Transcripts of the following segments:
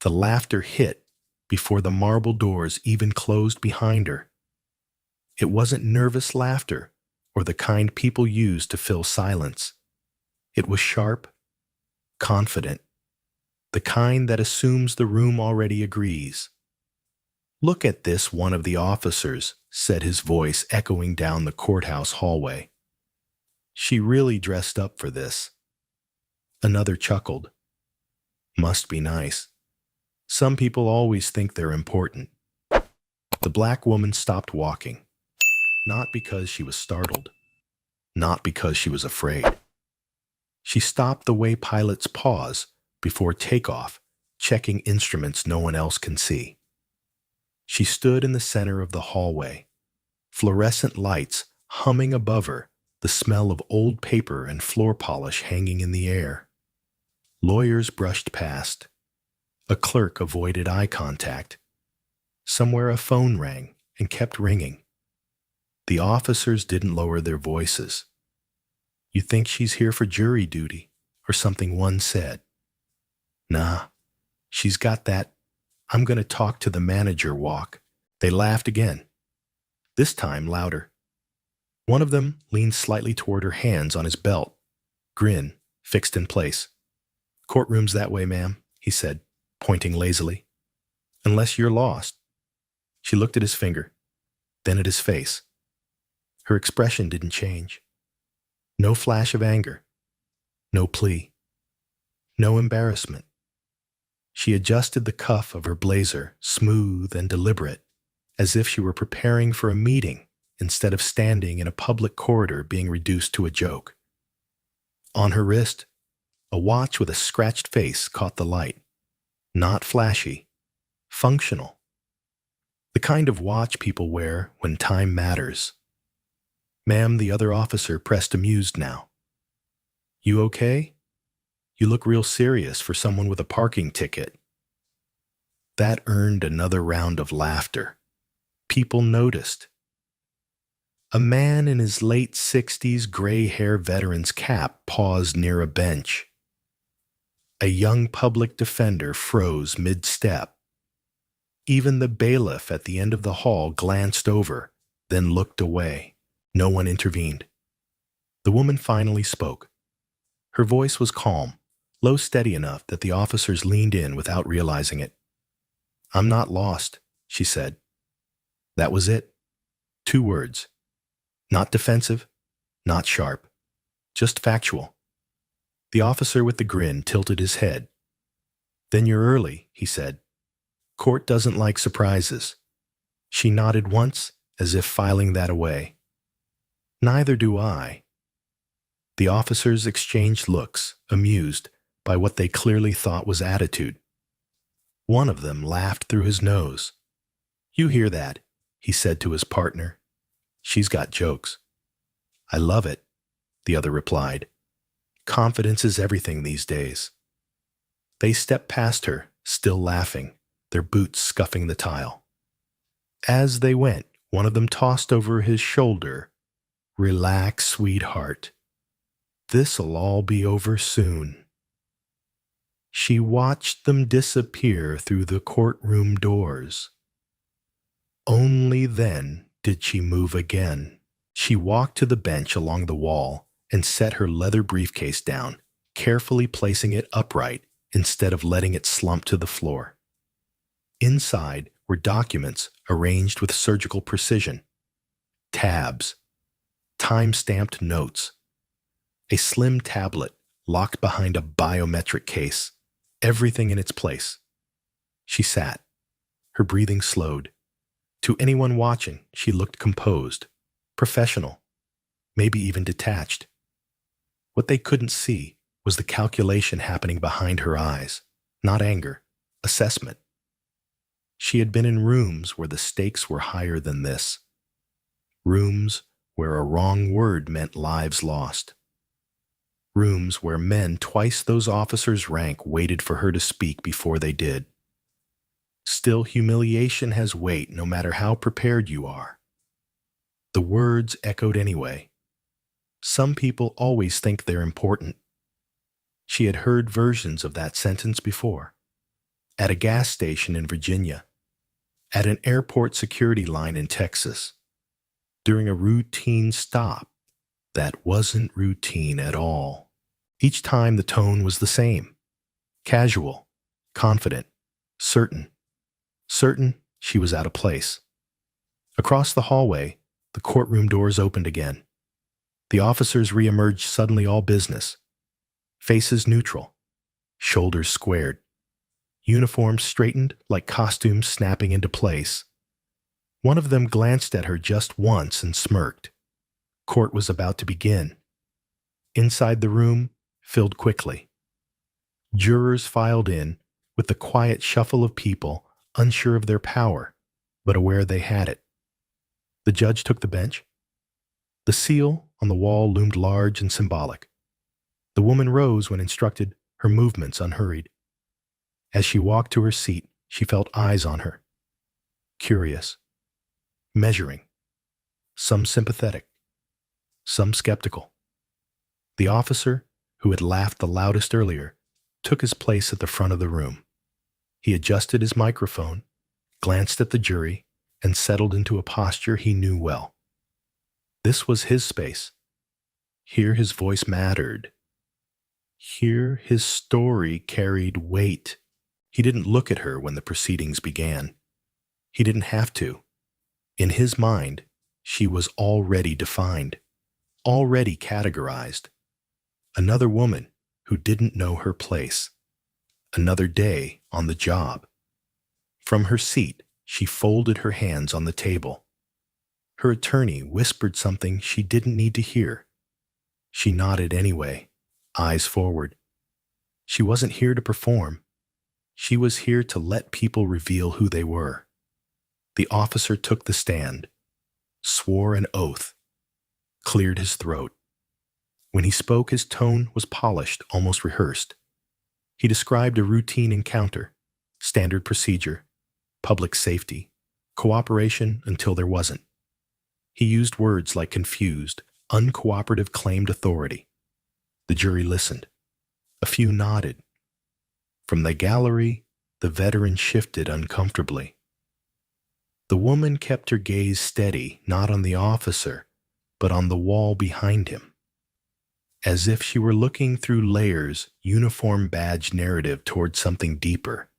The laughter hit before the marble doors even closed behind her. It wasn't nervous laughter or the kind people use to fill silence. It was sharp, confident, the kind that assumes the room already agrees. "Look at this," one of the officers said, his voice echoing down the courthouse hallway. "She really dressed up for this." Another chuckled. "Must be nice. Some people always think they're important." The black woman stopped walking, not because she was startled, not because she was afraid. She stopped the way pilots pause before takeoff, checking instruments no one else can see. She stood in the center of the hallway, fluorescent lights humming above her, the smell of old paper and floor polish hanging in the air. Lawyers brushed past. A clerk avoided eye contact. Somewhere a phone rang and kept ringing. The officers didn't lower their voices. "You think she's here for jury duty," or something one said. "Nah, she's got that 'I'm going to talk to the manager' walk." They laughed again, this time louder. One of them leaned slightly toward her, hands on his belt, grin fixed in place. "Courtroom's that way, ma'am," he said, pointing lazily. "Unless you're lost." She looked at his finger, then at his face. Her expression didn't change. No flash of anger, no plea, no embarrassment. She adjusted the cuff of her blazer, smooth and deliberate, as if she were preparing for a meeting instead of standing in a public corridor being reduced to a joke. On her wrist, a watch with a scratched face caught the light. Not flashy, functional. The kind of watch people wear when time matters. "Ma'am," the other officer pressed, amused now. "You okay? You look real serious for someone with a parking ticket." That earned another round of laughter. People noticed. A man in his late 60s gray hair veteran's cap paused near a bench. A young public defender froze mid-step. Even the bailiff at the end of the hall glanced over, then looked away. No one intervened. The woman finally spoke. Her voice was calm, low, steady enough that the officers leaned in without realizing it. "I'm not lost," she said. That was it. 2 words. Not defensive, not sharp, just factual. The officer with the grin tilted his head. "Then you're early," he said. "Court doesn't like surprises." She nodded once, as if filing that away. "Neither do I." The officers exchanged looks, amused by what they clearly thought was attitude. One of them laughed through his nose. "You hear that?" he said to his partner. "She's got jokes." "I love it," the other replied. "Confidence is everything these days." They stepped past her, still laughing, their boots scuffing the tile. As they went, one of them tossed over his shoulder, "Relax, sweetheart. This'll all be over soon." She watched them disappear through the courtroom doors. Only then did she move again. She walked to the bench along the wall and set her leather briefcase down, carefully placing it upright instead of letting it slump to the floor. Inside were documents arranged with surgical precision. Tabs, time-stamped notes, a slim tablet locked behind a biometric case, everything in its place. She sat. Her breathing slowed. To anyone watching, she looked composed, professional, maybe even detached. What they couldn't see was the calculation happening behind her eyes, not anger, assessment. She had been in rooms where the stakes were higher than this. Rooms where a wrong word meant lives lost. Rooms where men twice those officers' rank waited for her to speak before they did. Still, humiliation has weight no matter how prepared you are. The words echoed anyway. Some people always think they're important. She had heard versions of that sentence before. at a gas station in Virginia, at an airport security line in Texas, during a routine stop that wasn't routine at all. Each time the tone was the same: casual, confident, certain she was out of place. Across the hallway, the courtroom doors opened again. The officers reemerged suddenly, all business. Faces neutral, shoulders squared, uniforms straightened like costumes snapping into place. One of them glanced at her just once and smirked. Court was about to begin. Inside the room filled quickly. Jurors filed in with the quiet shuffle of people unsure of their power, but aware they had it. The judge took the bench. The seal on the wall loomed large and symbolic. The woman rose when instructed, her movements unhurried. As she walked to her seat, she felt eyes on her. Curious. Measuring. Some sympathetic. Some skeptical. The officer, who had laughed the loudest earlier, took his place at the front of the room. He adjusted his microphone, glanced at the jury, and settled into a posture he knew well. This was his space. Here his voice mattered. Here his story carried weight. He didn't look at her when the proceedings began. He didn't have to. In his mind, she was already defined, already categorized. Another woman who didn't know her place. Another day on the job. From her seat, she folded her hands on the table. Her attorney whispered something she didn't need to hear. She nodded anyway, eyes forward. She wasn't here to perform. She was here to let people reveal who they were. The officer took the stand, swore an oath, cleared his throat. When he spoke, his tone was polished, almost rehearsed. He described a routine encounter, standard procedure, public safety, cooperation until there wasn't. He used words like confused, uncooperative claimed authority. The jury listened. A few nodded. From the gallery, the veteran shifted uncomfortably. The woman kept her gaze steady, not on the officer, but on the wall behind him, as if she were looking through layers, uniform badge narrative toward something deeper.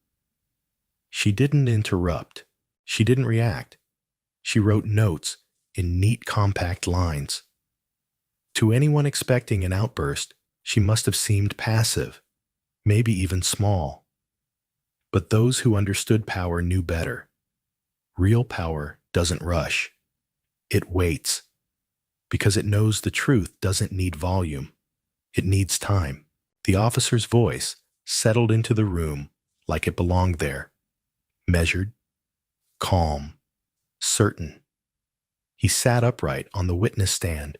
She didn't interrupt. She didn't react. She wrote notes in neat, compact lines. To anyone expecting an outburst, she must have seemed passive, maybe even small. But those who understood power knew better. Real power doesn't rush. It waits. Because it knows the truth doesn't need volume. It needs time. The officer's voice settled into the room like it belonged there. Measured, calm, certain. He sat upright on the witness stand,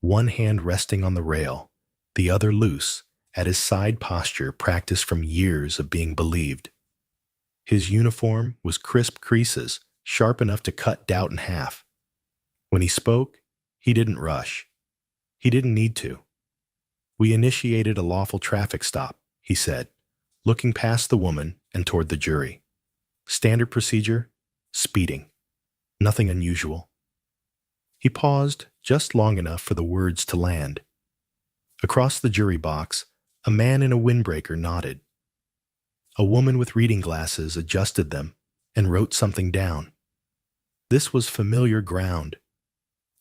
one hand resting on the rail, the other loose, at his side posture practiced from years of being believed. His uniform was crisp creases, sharp enough to cut doubt in half. When he spoke, he didn't rush. He didn't need to. "We initiated a lawful traffic stop," he said, looking past the woman and toward the jury. "Standard procedure, speeding. Nothing unusual." He paused just long enough for the words to land. Across the jury box, a man in a windbreaker nodded. A woman with reading glasses adjusted them and wrote something down. This was familiar ground.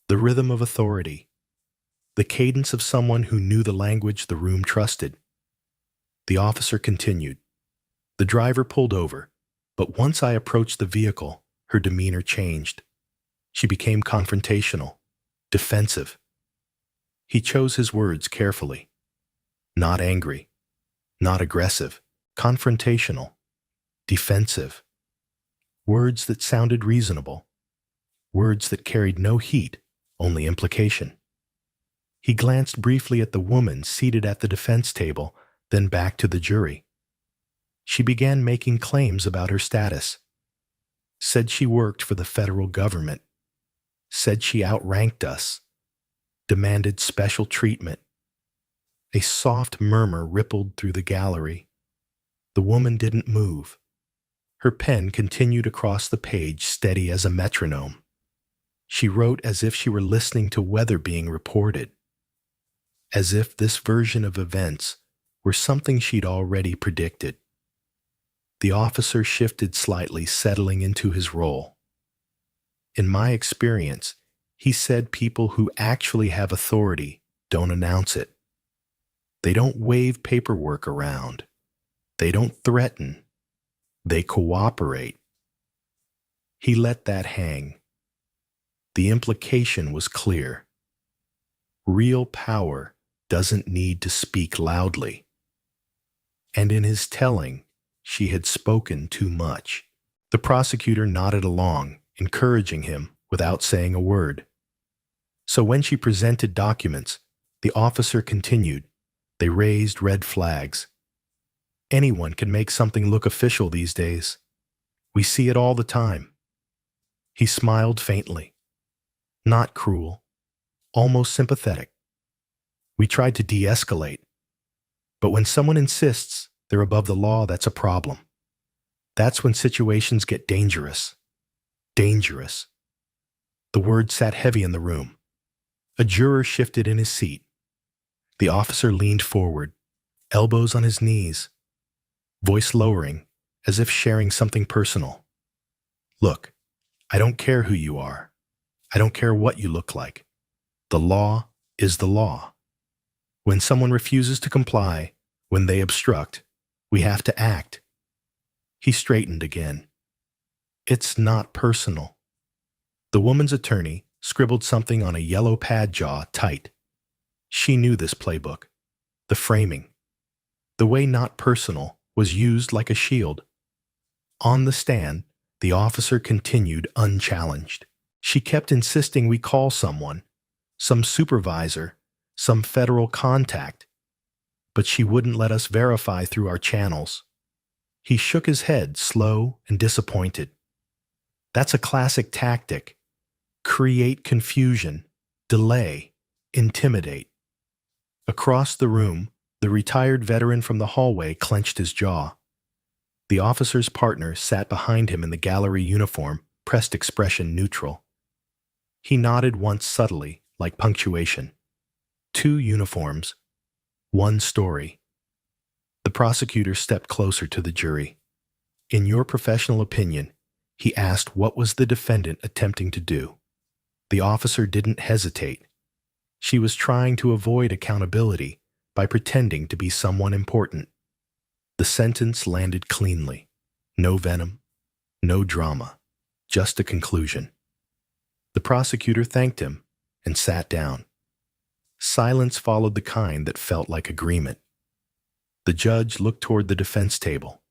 The rhythm of authority. The cadence of someone who knew the language the room trusted. The officer continued. The driver pulled over, but once I approached the vehicle, her demeanor changed. She became confrontational, defensive. He chose his words carefully. Not angry, not aggressive, confrontational, defensive. Words that sounded reasonable. Words that carried no heat, only implication. He glanced briefly at the woman seated at the defense table, then back to the jury. She began making claims about her status. Said she worked for the federal government. Said she outranked us. Demanded special treatment. A soft murmur rippled through the gallery. The woman didn't move. Her pen continued across the page, steady as a metronome. She wrote as if she were listening to weather being reported, as if this version of events were something she'd already predicted. The officer shifted slightly, settling into his role. In my experience, he said people who actually have authority don't announce it. They don't wave paperwork around. They don't threaten. They cooperate. He let that hang. The implication was clear. Real power doesn't need to speak loudly. And in his telling, she had spoken too much. The prosecutor nodded along, encouraging him without saying a word. So when she presented documents, the officer continued. They raised red flags. Anyone can make something look official these days. We see it all the time. He smiled faintly. Not cruel, almost sympathetic. We tried to de-escalate. But when someone insists they're above the law, that's a problem. That's when situations get dangerous. Dangerous. The word sat heavy in the room. A juror shifted in his seat. The officer leaned forward, elbows on his knees, voice lowering, as if sharing something personal. Look, I don't care who you are. I don't care what you look like. The law is the law. When someone refuses to comply, when they obstruct, we have to act. He straightened again. It's not personal. The woman's attorney scribbled something on a yellow pad, jaw tight. She knew this playbook. The framing. The way not personal was used like a shield. On the stand, the officer continued unchallenged. She kept insisting we call someone, some supervisor, some federal contact. But she wouldn't let us verify through our channels. He shook his head, slow and disappointed. That's a classic tactic. Create confusion, delay, intimidate. Across the room, the retired veteran from the hallway clenched his jaw. The officer's partner sat behind him in the gallery uniform, pressed expression neutral. He nodded once subtly, like punctuation. 2 uniforms, 1 story. The prosecutor stepped closer to the jury. In your professional opinion, he asked what was the defendant attempting to do. The officer didn't hesitate. She was trying to avoid accountability by pretending to be someone important. The sentence landed cleanly. No venom, no drama, just a conclusion. The prosecutor thanked him and sat down. Silence followed the kind that felt like agreement. The judge looked toward the defense table.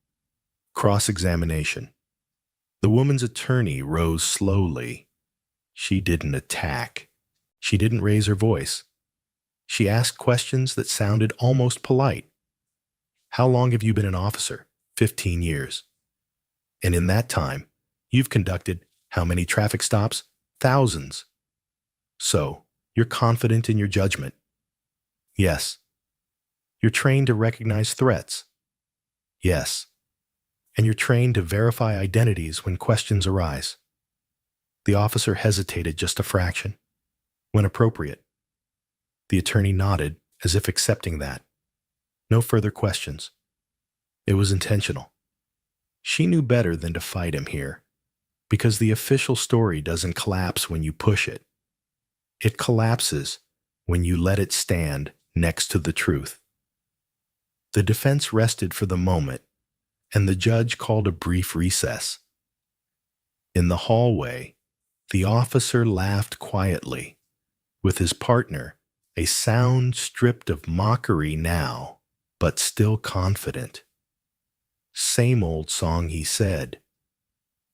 Cross-examination. The woman's attorney rose slowly. She didn't attack. She didn't raise her voice. She asked questions that sounded almost polite. How long have you been an officer? 15 years. And in that time, you've conducted how many traffic stops? Thousands. So, you're confident in your judgment? Yes. You're trained to recognize threats? Yes. And you're trained to verify identities when questions arise? The officer hesitated just a fraction. When appropriate. The attorney nodded, as if accepting that. No further questions. It was intentional. She knew better than to fight him here, because the official story doesn't collapse when you push it. It collapses when you let it stand next to the truth. The defense rested for the moment, and the judge called a brief recess. In the hallway, the officer laughed quietly, with his partner, a sound stripped of mockery now, but still confident. Same old song, he said.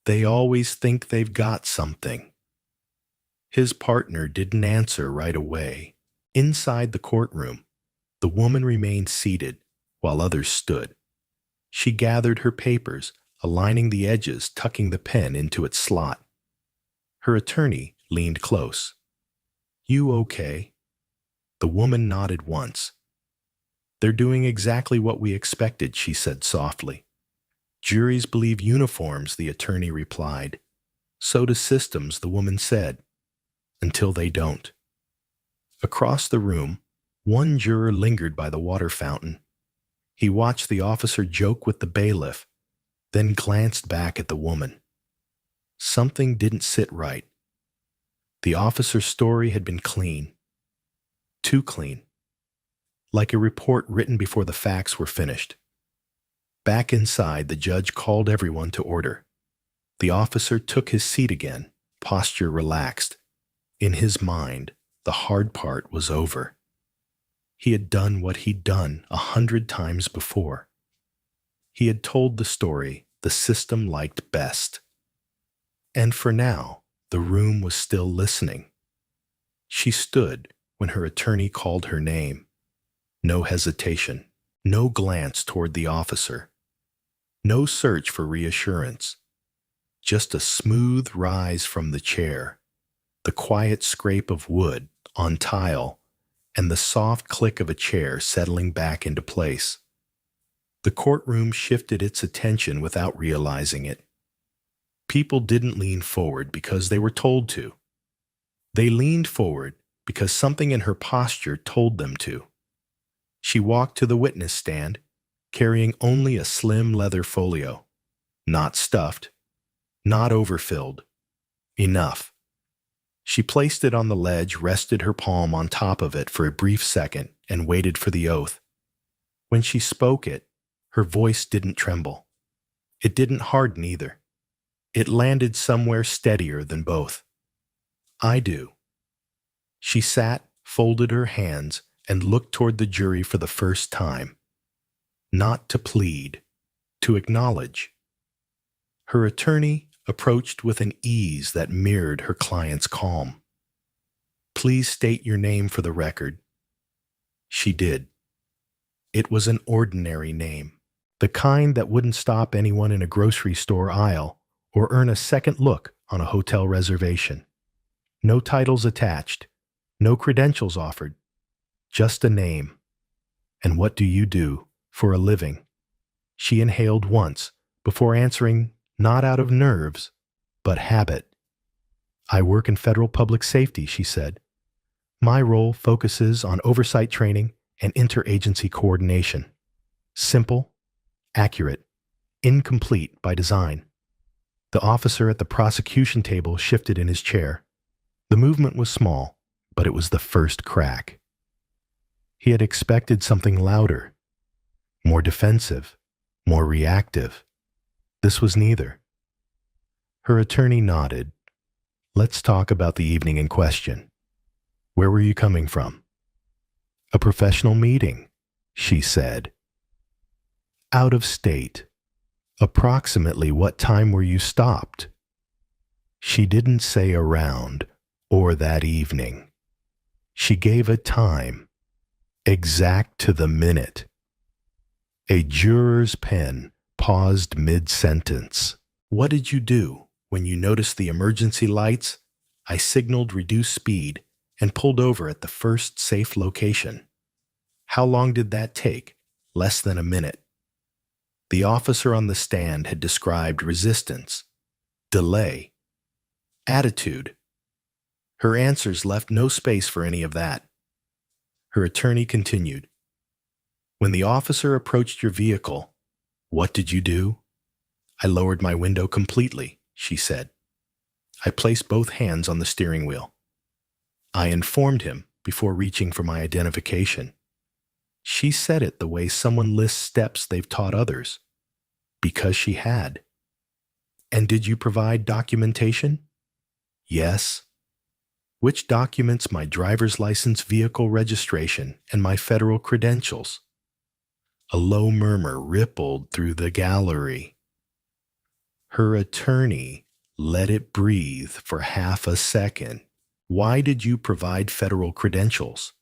They always think they've got something. His partner didn't answer right away. Inside the courtroom, the woman remained seated while others stood. She gathered her papers, aligning the edges, tucking the pen into its slot. Her attorney leaned close. You okay? The woman nodded once. They're doing exactly what we expected, she said softly. Juries believe uniforms, the attorney replied. So do systems, the woman said, until they don't. Across the room, one juror lingered by the water fountain. He watched the officer joke with the bailiff, then glanced back at the woman. Something didn't sit right. The officer's story had been clean. Too clean. Like a report written before the facts were finished. Back inside, the judge called everyone to order. The officer took his seat again, posture relaxed. In his mind, the hard part was over. He had done what he'd done 100 times before. He had told the story the system liked best. And for now, the room was still listening. She stood when her attorney called her name. No hesitation, no glance toward the officer, no search for reassurance, just a smooth rise from the chair, the quiet scrape of wood on tile, and the soft click of a chair settling back into place. The courtroom shifted its attention without realizing it. People didn't lean forward because they were told to. They leaned forward because something in her posture told them to. She walked to the witness stand, carrying only a slim leather folio. Not stuffed, not overfilled. Enough. She placed it on the ledge, rested her palm on top of it for a brief second, and waited for the oath. When she spoke it, her voice didn't tremble. It didn't harden either. It landed somewhere steadier than both. I do. She sat, folded her hands, and looked toward the jury for the first time. Not to plead, to acknowledge. Her attorney approached with an ease that mirrored her client's calm. Please state your name for the record. She did. It was an ordinary name, the kind that wouldn't stop anyone in a grocery store aisle or earn a second look on a hotel reservation. No titles attached, no credentials offered, just a name. And what do you do for a living? She inhaled once before answering, not out of nerves, but habit. I work in federal public safety, she said. My role focuses on oversight training and interagency coordination. Simple, accurate, incomplete by design. The officer at the prosecution table shifted in his chair. The movement was small, but it was the first crack. He had expected something louder, more defensive, more reactive. This was neither. Her attorney nodded. Let's talk about the evening in question. Where were you coming from? A professional meeting, she said. Out of state. Approximately what time were you stopped? She didn't say around or that evening. She gave a time, exact to the minute. A juror's pen paused mid-sentence. What did you do when you noticed the emergency lights? I signaled reduce speed and pulled over at the first safe location. How long did that take? Less than a minute. The officer on the stand had described resistance, delay, attitude. Her answers left no space for any of that. Her attorney continued. When the officer approached your vehicle, what did you do? I lowered my window completely, she said. I placed both hands on the steering wheel. I informed him before reaching for my identification. She said it the way someone lists steps they've taught others. Because she had. And did you provide documentation? Yes. Which documents? My driver's license, vehicle registration, and my federal credentials. A low murmur rippled through the gallery. Her attorney let it breathe for half a second. Why did you provide federal credentials?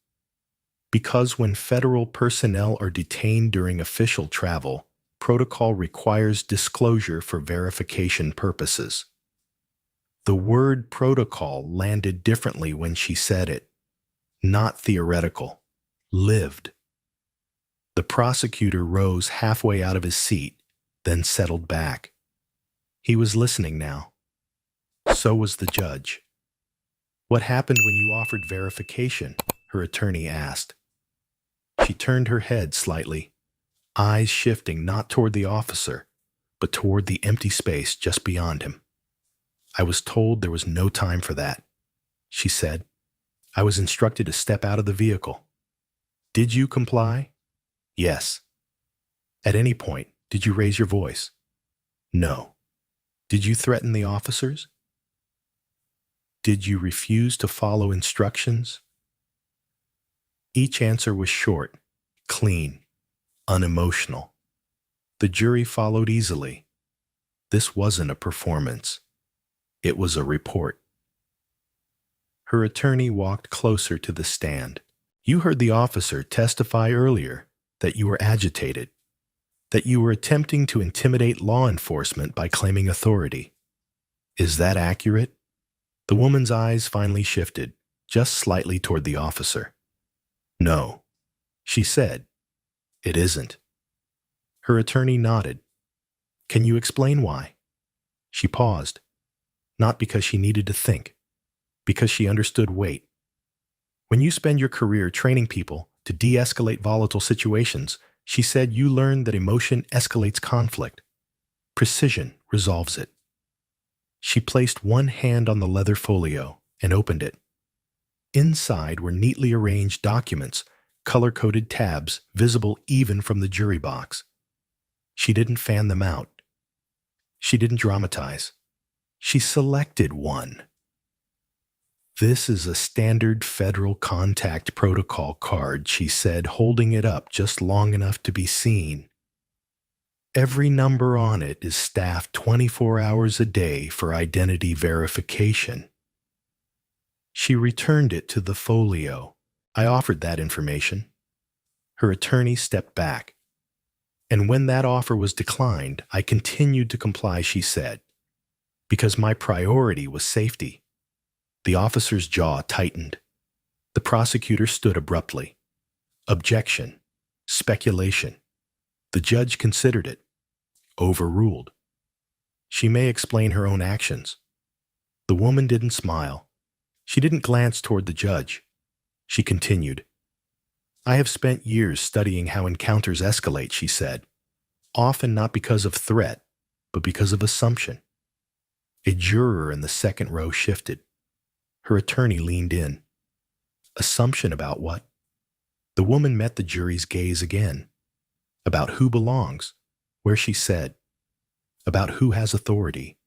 Because when federal personnel are detained during official travel, protocol requires disclosure for verification purposes. The word protocol landed differently when she said it. Not theoretical. Lived. The prosecutor rose halfway out of his seat, then settled back. He was listening now. So was the judge. "What happened when you offered verification?" her attorney asked. She turned her head slightly, eyes shifting not toward the officer, but toward the empty space just beyond him. "I was told there was no time for that," she said. "I was instructed to step out of the vehicle." "Did you comply?" "Yes." "At any point, did you raise your voice?" "No." "Did you threaten the officers?" "Did you refuse to follow instructions?" Each answer was short, clean, unemotional. The jury followed easily. This wasn't a performance. It was a report. Her attorney walked closer to the stand. "You heard the officer testify earlier that you were agitated, that you were attempting to intimidate law enforcement by claiming authority. Is that accurate?" The woman's eyes finally shifted, just slightly toward the officer. "No," she said. "It isn't." Her attorney nodded. "Can you explain why?" She paused, not because she needed to think, because she understood weight. "When you spend your career training people to de-escalate volatile situations," she said, "you learn that emotion escalates conflict. Precision resolves it." She placed one hand on the leather folio and opened it. Inside were neatly arranged documents, color-coded tabs visible even from the jury box. She didn't fan them out. She didn't dramatize. She selected one. "This is a standard federal contact protocol card," she said, holding it up just long enough to be seen. "Every number on it is staffed 24 hours a day for identity verification." She returned it to the folio. "I offered that information." Her attorney stepped back. "And when that offer was declined, I continued to comply," she said, "because my priority was safety." The officer's jaw tightened. The prosecutor stood abruptly. Objection. Speculation. The judge considered it. Overruled. She may explain her own actions. The woman didn't smile. She didn't glance toward the judge. She continued. "I have spent years studying how encounters escalate," she said, "often not because of threat, but because of assumption." A juror in the second row shifted. Her attorney leaned in. "Assumption about what?" The woman met the jury's gaze again. "About who belongs, where she's said, about who has authority,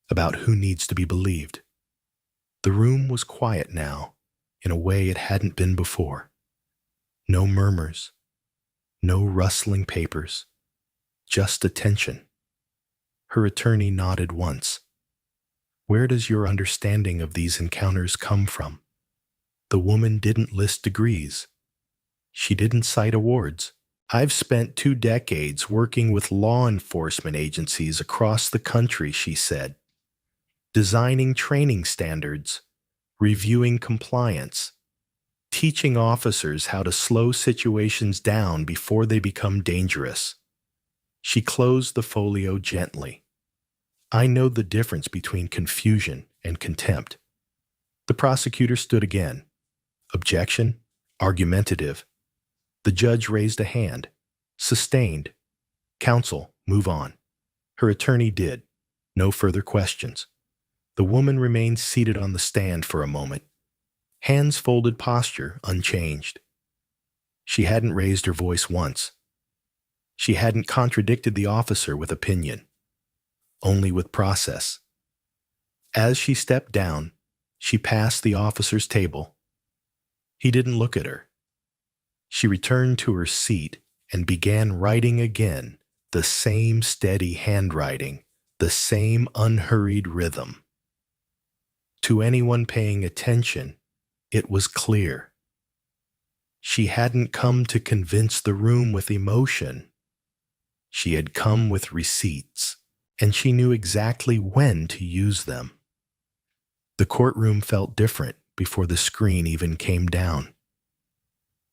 about who needs to be believed." The room was quiet now, in a way it hadn't been before. No murmurs, no rustling papers, just attention. Her attorney nodded once. "Where does your understanding of these encounters come from?" The woman didn't list degrees. She didn't cite awards. "I've spent 2 decades working with law enforcement agencies across the country," she said, "designing training standards, reviewing compliance, teaching officers how to slow situations down before they become dangerous." She closed the folio gently. "I know the difference between confusion and contempt." The prosecutor stood again. Objection, argumentative. The judge raised a hand. Sustained. "Counsel, move on." Her attorney did. No further questions. The woman remained seated on the stand for a moment. Hands folded, posture unchanged. She hadn't raised her voice once. She hadn't contradicted the officer with opinion, only with process. As she stepped down, she passed the officer's table. He didn't look at her. She returned to her seat and began writing again, the same steady handwriting, the same unhurried rhythm. To anyone paying attention, it was clear. She hadn't come to convince the room with emotion. She had come with receipts, and she knew exactly when to use them. The courtroom felt different before the screen even came down.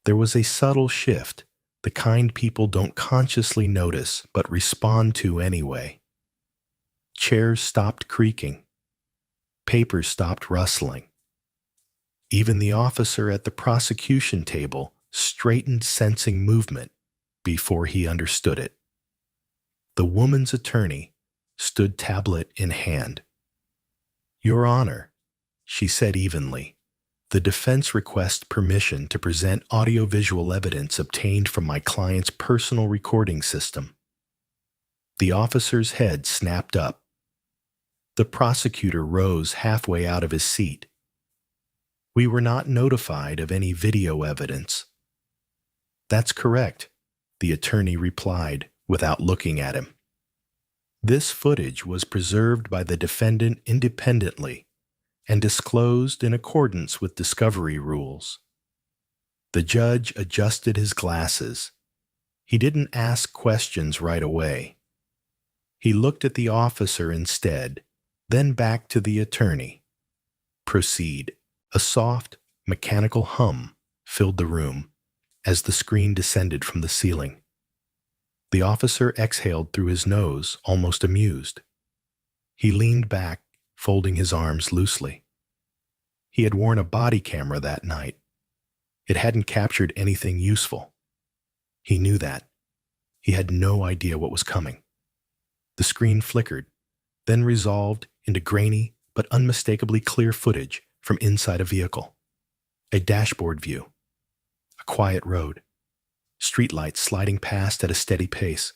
There was a subtle shift, The kind people don't consciously notice but respond to anyway. Chairs stopped creaking. Papers stopped rustling. Even the officer at the prosecution table straightened, sensing movement before he understood it. The woman's attorney stood tablet in hand. "Your Honor," she said evenly, "the defense requests permission to present audiovisual evidence obtained from my client's personal recording system." The officer's head snapped up. The prosecutor rose halfway out of his seat. "We were not notified of any video evidence." "That's correct," the attorney replied without looking at him. "This footage was preserved by the defendant independently and disclosed in accordance with discovery rules." The judge adjusted his glasses. He didn't ask questions right away. He looked at the officer instead, then back to the attorney. "Proceed." A soft, mechanical hum filled the room as the screen descended from the ceiling. The officer exhaled through his nose, almost amused. He leaned back, folding his arms loosely. He had worn a body camera that night. It hadn't captured anything useful. He knew that. He had no idea what was coming. The screen flickered, then resolved into grainy but unmistakably clear footage from inside a vehicle. A dashboard view. A quiet road. Streetlights sliding past at a steady pace.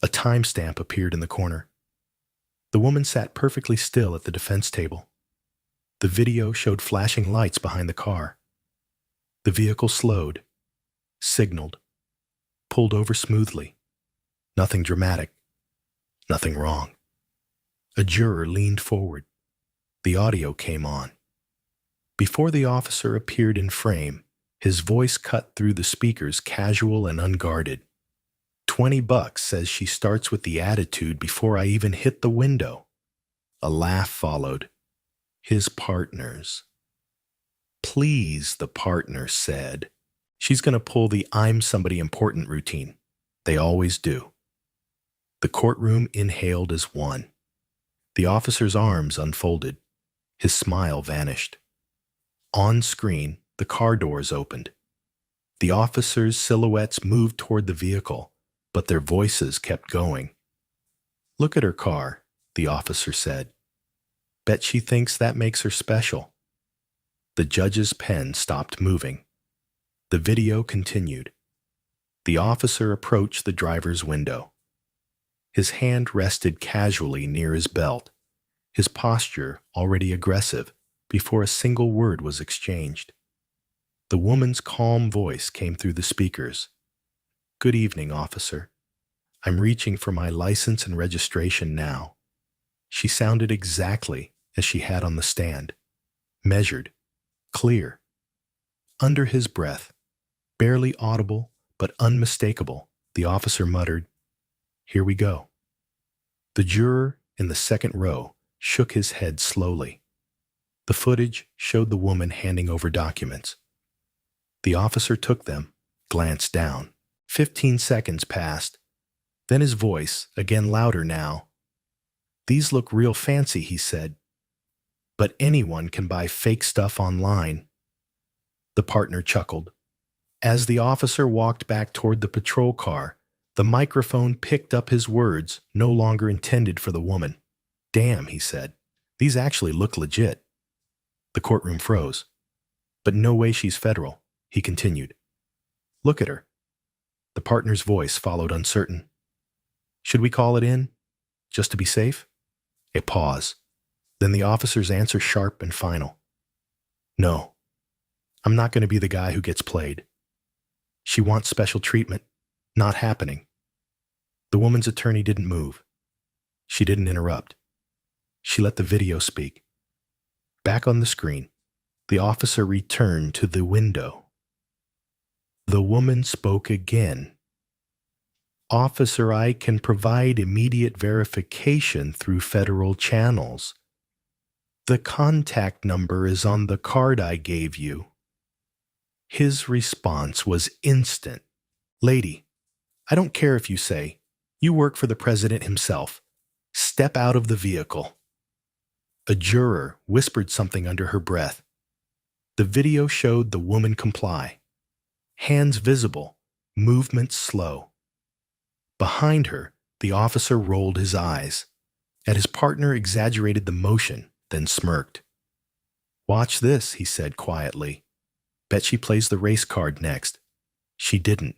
A timestamp appeared in the corner. The woman sat perfectly still at the defense table. The video showed flashing lights behind the car. The vehicle slowed, signaled, pulled over smoothly. Nothing dramatic. Nothing wrong. A juror leaned forward. The audio came on. Before the officer appeared in frame, his voice cut through the speakers, casual and unguarded. $20 says she starts with the attitude before I even hit the window." A laugh followed. His partners. "Please," the partner said. "She's going to pull the 'I'm somebody important' routine. They always do." The courtroom inhaled as one. The officer's arms unfolded. His smile vanished. On screen, the car doors opened. The officers' silhouettes moved toward the vehicle, but their voices kept going. "Look at her car," the officer said. "Bet she thinks that makes her special." The judge's pen stopped moving. The video continued. The officer approached the driver's window. His hand rested casually near his belt, his posture already aggressive before a single word was exchanged. The woman's calm voice came through the speakers. "Good evening, officer. I'm reaching for my license and registration now." She sounded exactly as she had on the stand. Measured, clear. Under his breath, barely audible but unmistakable, the officer muttered, "Here we go." The juror in the second row shook his head slowly. The footage showed the woman handing over documents. The officer took them, glanced down. 15 seconds passed. Then his voice, again louder now. "These look real fancy," he said. "But anyone can buy fake stuff online." The partner chuckled. As the officer walked back toward the patrol car, the microphone picked up his words, no longer intended for the woman. "Damn," he said. "These actually look legit." The courtroom froze. "But no way she's federal," he continued. "Look at her." The partner's voice followed uncertain. "Should we call it in, just to be safe?" A pause. Then the officer's answer sharp and final. "No. I'm not going to be the guy who gets played. She wants special treatment. Not happening." The woman's attorney didn't move. She didn't interrupt. She let the video speak. Back on the screen, the officer returned to the window. The woman spoke again. "Officer, I can provide immediate verification through federal channels. The contact number is on the card I gave you." His response was instant. Lady, I don't care if you say, you work for the president himself. Step out of the vehicle. A juror whispered something under her breath. The video showed the woman comply. Hands visible, movements slow. Behind her, the officer rolled his eyes. At his partner exaggerated the motion, then smirked. Watch this, he said quietly. Bet she plays the race card next. She didn't.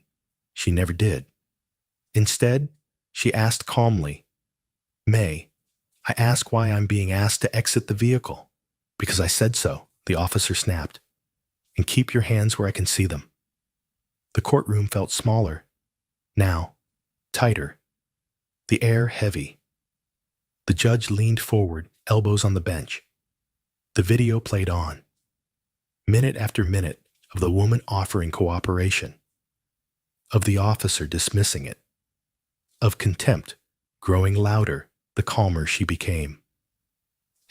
She never did. Instead, she asked calmly, May, I ask why I'm being asked to exit the vehicle. Because I said so, the officer snapped. And keep your hands where I can see them. The courtroom felt smaller. Now, tighter. The air heavy. The judge leaned forward, elbows on the bench. The video played on. Minute after minute of the woman offering cooperation. Of the officer dismissing it. Of contempt growing louder the calmer she became.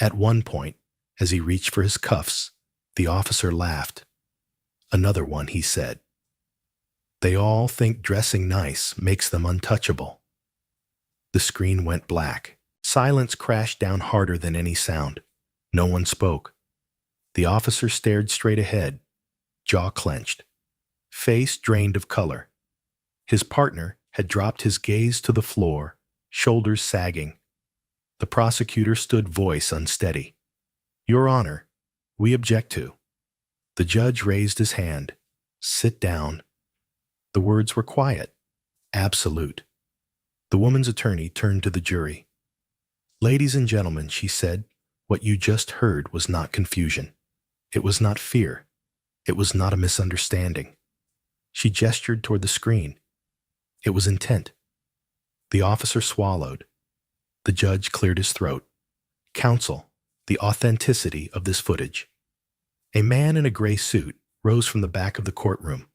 At one point, as he reached for his cuffs, the officer laughed. Another one, he said. They all think dressing nice makes them untouchable. The screen went black. Silence crashed down harder than any sound. No one spoke. The officer stared straight ahead, jaw clenched, face drained of color. His partner had dropped his gaze to the floor, shoulders sagging. The prosecutor stood, voice unsteady. Your Honor, we object to. The judge raised his hand. Sit down. The words were quiet, absolute. The woman's attorney turned to the jury. Ladies and gentlemen, she said, what you just heard was not confusion. It was not fear. It was not a misunderstanding. She gestured toward the screen. It was intent. The officer swallowed. The judge cleared his throat. Counsel, the authenticity of this footage. A man in a gray suit rose from the back of the courtroom.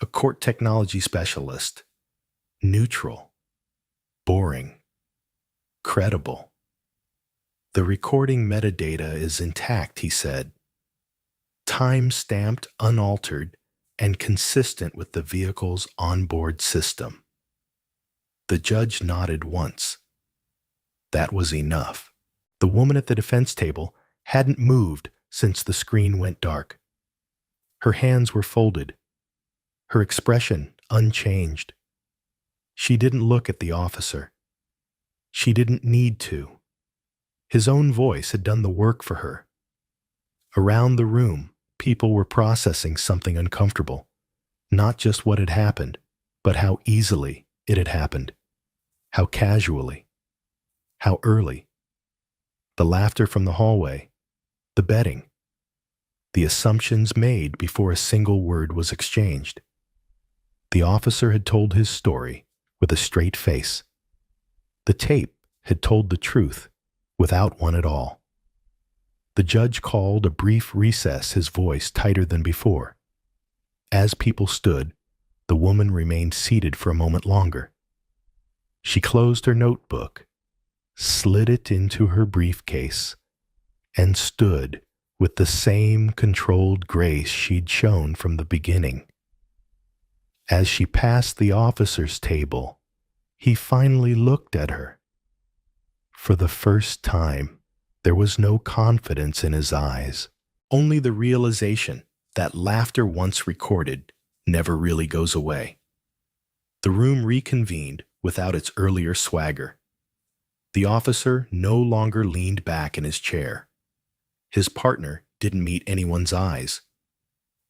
A court technology specialist. Neutral. Boring. Credible. The recording metadata is intact, he said. Time-stamped, unaltered, and consistent with the vehicle's onboard system. The judge nodded once. That was enough. The woman at the defense table hadn't moved since the screen went dark. Her hands were folded, her expression unchanged. She didn't look at the officer. She didn't need to. His own voice had done the work for her. Around the room, people were processing something uncomfortable. Not just what had happened, but how easily it had happened. How casually. How early. The laughter from the hallway. The betting. The assumptions made before a single word was exchanged. The officer had told his story with a straight face. The tape had told the truth without one at all. The judge called a brief recess, his voice tighter than before. As people stood, the woman remained seated for a moment longer. She closed her notebook, slid it into her briefcase, and stood with the same controlled grace she'd shown from the beginning. As she passed the officer's table, he finally looked at her. For the first time, there was no confidence in his eyes, only the realization that laughter once recorded never really goes away. The room reconvened without its earlier swagger. The officer no longer leaned back in his chair. His partner didn't meet anyone's eyes.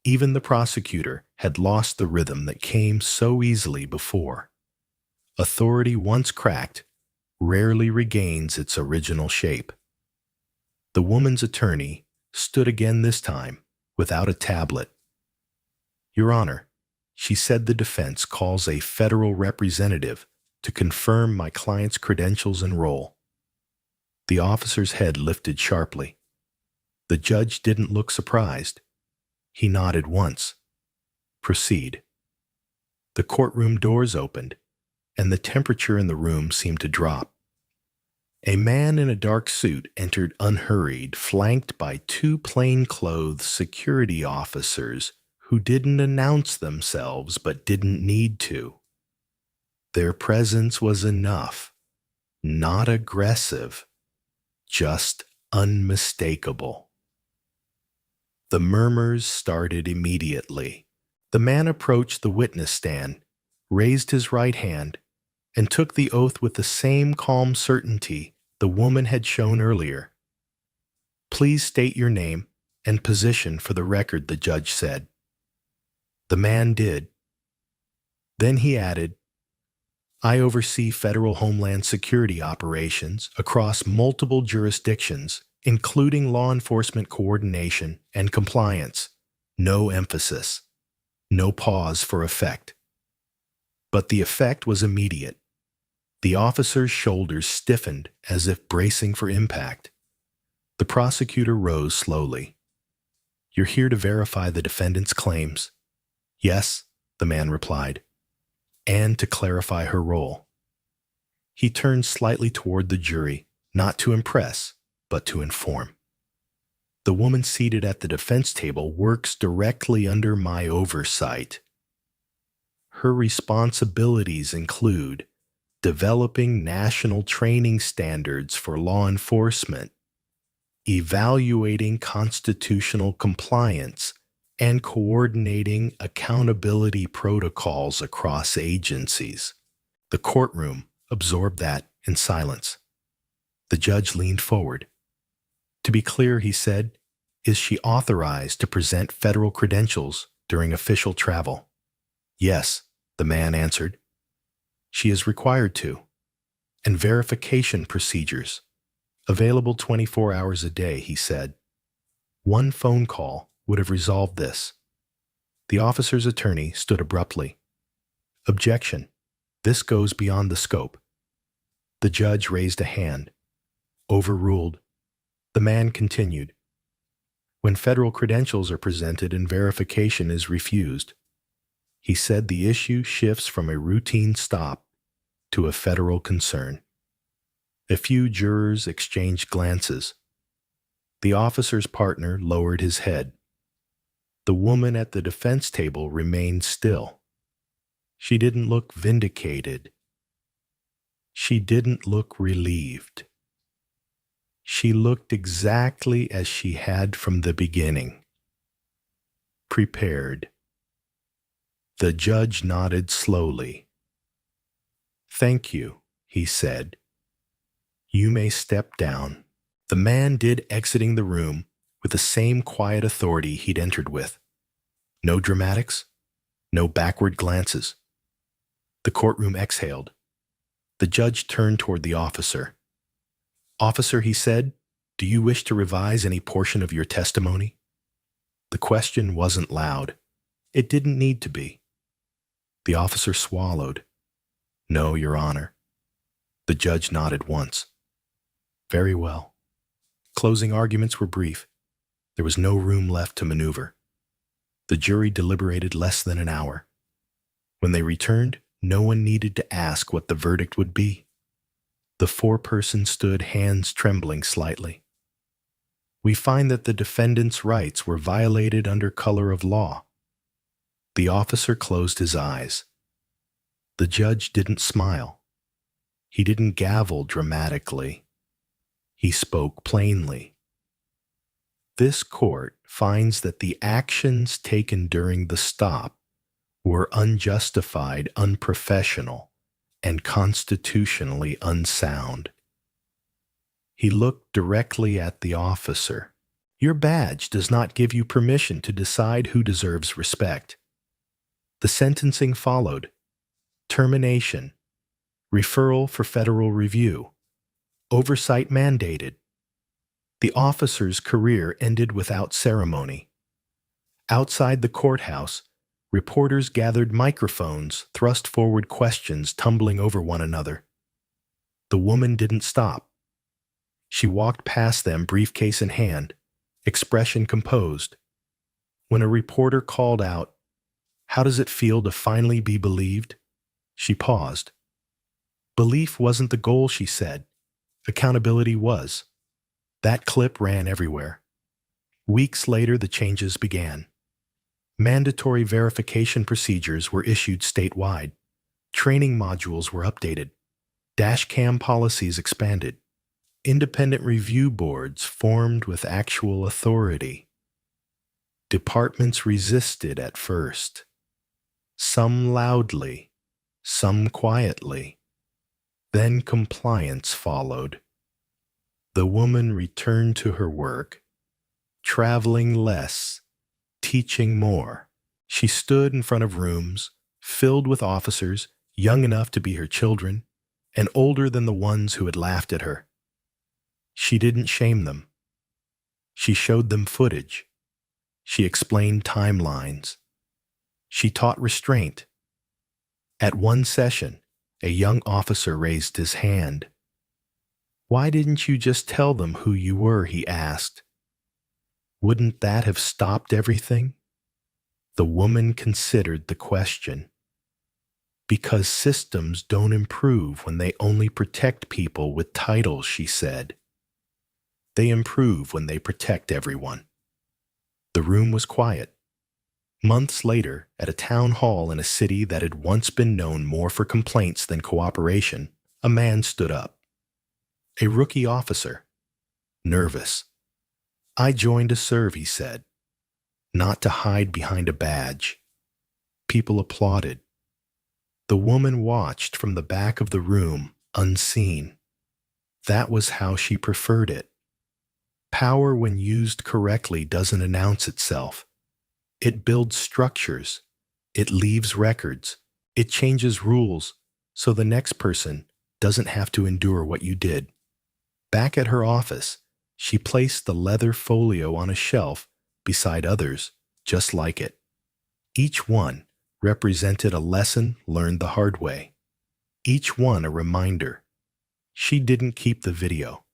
Even the prosecutor had lost the rhythm that came so easily before. Authority once cracked rarely regains its original shape. The woman's attorney stood again this time without a tablet. Your Honor, she said, the defense calls a federal representative to confirm my client's credentials and role. The officer's head lifted sharply. The judge didn't look surprised. He nodded once. Proceed. The courtroom doors opened, and the temperature in the room seemed to drop. A man in a dark suit entered unhurried, flanked by two plainclothes security officers who didn't announce themselves but didn't need to. Their presence was enough, not aggressive, just unmistakable. The murmurs started immediately. The man approached the witness stand, raised his right hand, and took the oath with the same calm certainty the woman had shown earlier. "Please state your name and position for the record," the judge said. The man did. Then he added, "I oversee federal homeland security operations across multiple jurisdictions, including law enforcement coordination and compliance. No emphasis. No pause for effect." But the effect was immediate. The officer's shoulders stiffened as if bracing for impact. The prosecutor rose slowly. "You're here to verify the defendant's claims." "Yes," the man replied, "and to clarify her role." He turned slightly toward the jury, not to impress, but to inform. "The woman seated at the defense table works directly under my oversight. Her responsibilities include developing national training standards for law enforcement, evaluating constitutional compliance, and coordinating accountability protocols across agencies." The courtroom absorbed that in silence. The judge leaned forward. "To be clear," he said, "is she authorized to present federal credentials during official travel?" "Yes," the man answered. "She is required to. And verification procedures. Available 24 hours a day," he said. One phone call would have resolved this. The officer's attorney stood abruptly. "Objection. This goes beyond the scope." The judge raised a hand. Overruled. The man continued. "When federal credentials are presented and verification is refused," he said, "the issue shifts from a routine stop to a federal concern." A few jurors exchanged glances. The officer's partner lowered his head. The woman at the defense table remained still. She didn't look vindicated. She didn't look relieved. She looked exactly as she had from the beginning. Prepared. The judge nodded slowly. "Thank you," he said. "You may step down." The man did, exiting the room with the same quiet authority he'd entered with. No dramatics, no backward glances. The courtroom exhaled. The judge turned toward the officer. "Officer," he said, "do you wish to revise any portion of your testimony?" The question wasn't loud. It didn't need to be. The officer swallowed. "No, Your Honor." The judge nodded once. "Very well." Closing arguments were brief. There was no room left to maneuver. The jury deliberated less than an hour. When they returned, no one needed to ask what the verdict would be. The foreperson stood, hands trembling slightly. "We find that the defendant's rights were violated under color of law." The officer closed his eyes. The judge didn't smile. He didn't gavel dramatically. He spoke plainly. "This court finds that the actions taken during the stop were unjustified, unprofessional, and constitutionally unsound." He looked directly at the officer. "Your badge does not give you permission to decide who deserves respect." The sentencing followed. Termination. Referral for federal review. Oversight mandated. The officer's career ended without ceremony. Outside the courthouse, reporters gathered microphones, thrust forward questions, tumbling over one another. The woman didn't stop. She walked past them, briefcase in hand, expression composed. When a reporter called out, "How does it feel to finally be believed?" she paused. Belief wasn't the goal, she said. Accountability was. That clip ran everywhere. Weeks later, the changes began. Mandatory verification procedures were issued statewide. Training modules were updated. Dashcam policies expanded. Independent review boards formed with actual authority. Departments resisted at first, some loudly, some quietly. Then compliance followed. The woman returned to her work, traveling less, teaching more. She stood in front of rooms filled with officers, young enough to be her children, and older than the ones who had laughed at her. She didn't shame them. She showed them footage. She explained timelines. She taught restraint. At one session, a young officer raised his hand. "Why didn't you just tell them who you were?" he asked. "Wouldn't that have stopped everything?" The woman considered the question. "Because systems don't improve when they only protect people with titles," she said. "They improve when they protect everyone." The room was quiet. Months later, at a town hall in a city that had once been known more for complaints than cooperation, a man stood up. A rookie officer. Nervous. "I joined to serve," he said. "Not to hide behind a badge." People applauded. The woman watched from the back of the room, unseen. That was how she preferred it. Power, when used correctly, doesn't announce itself. It builds structures. It leaves records. It changes rules so the next person doesn't have to endure what you did. Back at her office, she placed the leather folio on a shelf beside others just like it. Each one represented a lesson learned the hard way. Each one a reminder. She didn't keep the video.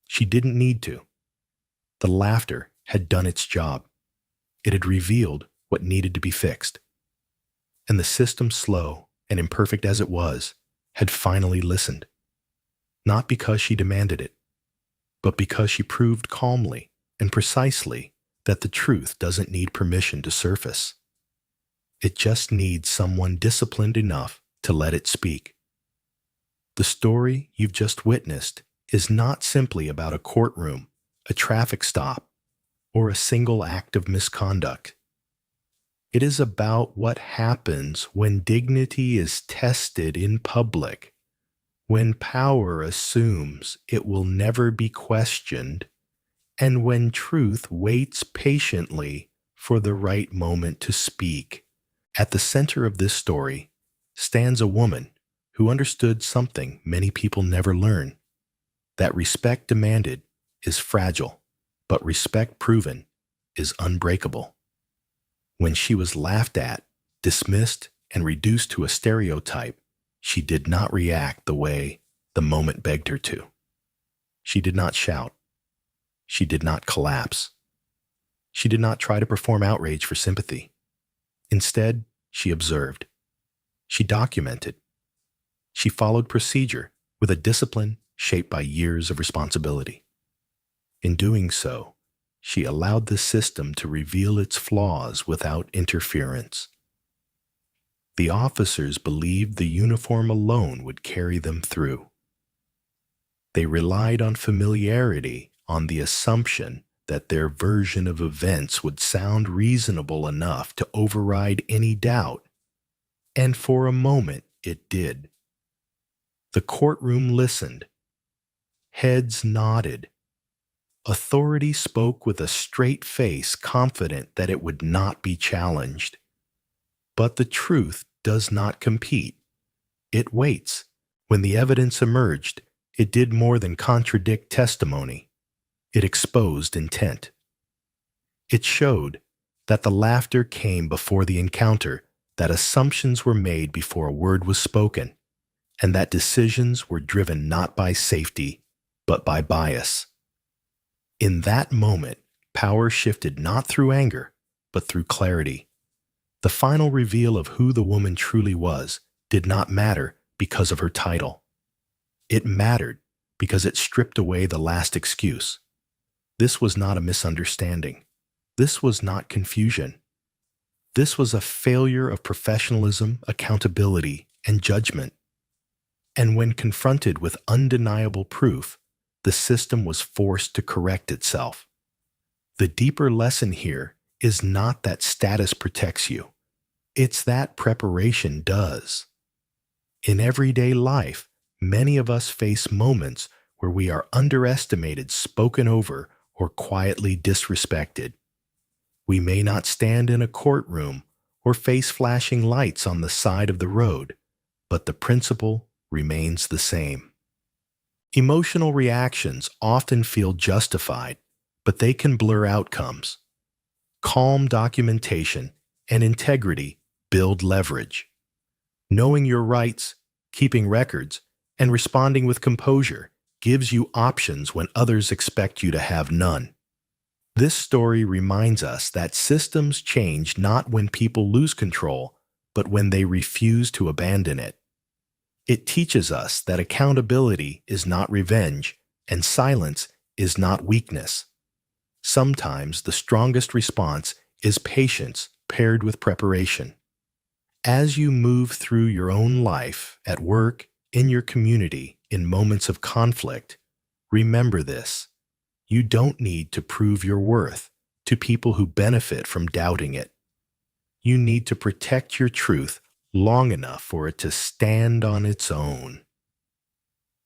She didn't need to. The laughter had done its job. It had revealed what needed to be fixed. And the system, slow and imperfect as it was, had finally listened. Not because she demanded it, but because she proved calmly and precisely that the truth doesn't need permission to surface. It just needs someone disciplined enough to let it speak. The story you've just witnessed is not simply about a courtroom, a traffic stop, or a single act of misconduct. It is about what happens when dignity is tested in public, when power assumes it will never be questioned, and when truth waits patiently for the right moment to speak. At the center of this story stands a woman who understood something many people never learn, that respect demanded is fragile, but respect proven is unbreakable. When she was laughed at, dismissed, and reduced to a stereotype, she did not react the way the moment begged her to. She did not shout. She did not collapse. She did not try to perform outrage for sympathy. Instead, she observed. She documented. She followed procedure with a discipline shaped by years of responsibility. In doing so, she allowed the system to reveal its flaws without interference. The officers believed the uniform alone would carry them through. They relied on familiarity, on the assumption that their version of events would sound reasonable enough to override any doubt, and for a moment it did. The courtroom listened. Heads nodded. Authority spoke with a straight face, confident that it would not be challenged. But the truth does not compete. It waits. When the evidence emerged, it did more than contradict testimony. It exposed intent. It showed that the laughter came before the encounter, that assumptions were made before a word was spoken, and that decisions were driven not by safety, but by bias. In that moment, power shifted not through anger, but through clarity. The final reveal of who the woman truly was did not matter because of her title. It mattered because it stripped away the last excuse. This was not a misunderstanding. This was not confusion. This was a failure of professionalism, accountability, and judgment. And when confronted with undeniable proof, the system was forced to correct itself. The deeper lesson here is not that status protects you. It's that preparation does. In everyday life, many of us face moments where we are underestimated, spoken over, or quietly disrespected. We may not stand in a courtroom or face flashing lights on the side of the road, but the principle remains the same. Emotional reactions often feel justified, but they can blur outcomes. Calm documentation and integrity build leverage. Knowing your rights, keeping records, and responding with composure gives you options when others expect you to have none. This story reminds us that systems change not when people lose control, but when they refuse to abandon it. It teaches us that accountability is not revenge, and silence is not weakness. Sometimes the strongest response is patience paired with preparation. As you move through your own life, at work, in your community, in moments of conflict, remember this. You don't need to prove your worth to people who benefit from doubting it. You need to protect your truth long enough for it to stand on its own.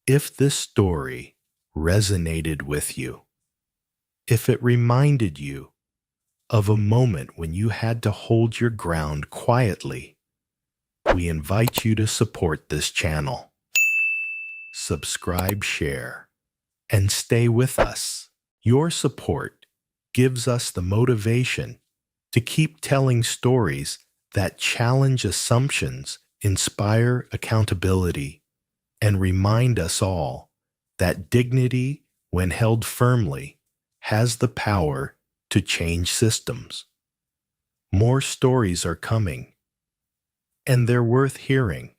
If this story resonated with you, if it reminded you of a moment when you had to hold your ground quietly, we invite you to support this channel. Subscribe, share, and stay with us. Your support gives us the motivation to keep telling stories that challenge assumptions, inspire accountability, and remind us all that dignity, when held firmly, has the power to change systems. More stories are coming, and they're worth hearing.